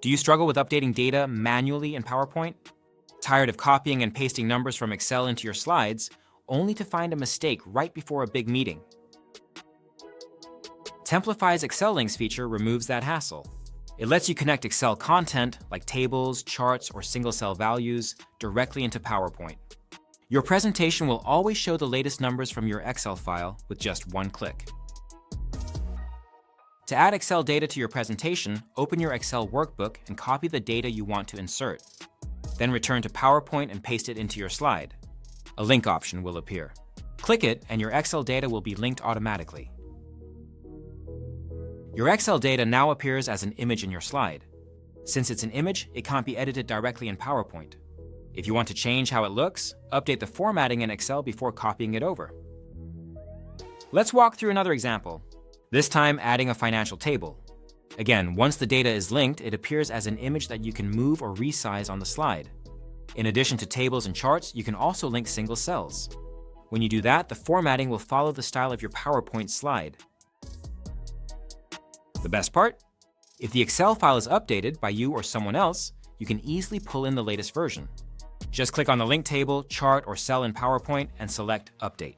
Do you struggle with updating data manually in PowerPoint? Tired of copying and pasting numbers from Excel into your slides, only to find a mistake right before a big meeting? Templafy's Excel Links feature removes that hassle. It lets you connect Excel content, like tables, charts, or single-cell values, directly into PowerPoint. Your presentation will always show the latest numbers from your Excel file with just one click. To add Excel data to your presentation, open your Excel workbook and copy the data you want to insert. Then return to PowerPoint and paste it into your slide. A link option will appear. Click it and your Excel data will be linked automatically. Your Excel data now appears as an image in your slide. Since it's an image, it can't be edited directly in PowerPoint. If you want to change how it looks, update the formatting in Excel before copying it over. Let's walk through another example. This time, adding a financial table. Again, once the data is linked, it appears as an image that you can move or resize on the slide. In addition to tables and charts, you can also link single cells. When you do that, the formatting will follow the style of your PowerPoint slide. The best part? If the Excel file is updated by you or someone else, you can easily pull in the latest version. Just click on the link table, chart, or cell in PowerPoint and select Update.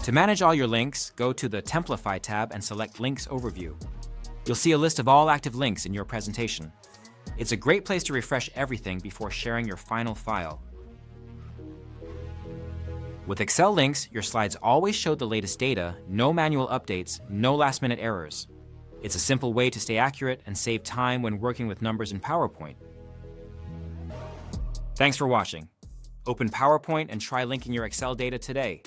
To manage all your links, go to the Templafy tab and select Links Overview. You'll see a list of all active links in your presentation. It's a great place to refresh everything before sharing your final file. With Excel links, your slides always show the latest data, no manual updates, no last-minute errors. It's a simple way to stay accurate and save time when working with numbers in PowerPoint. Thanks for watching. Open PowerPoint and try linking your Excel data today.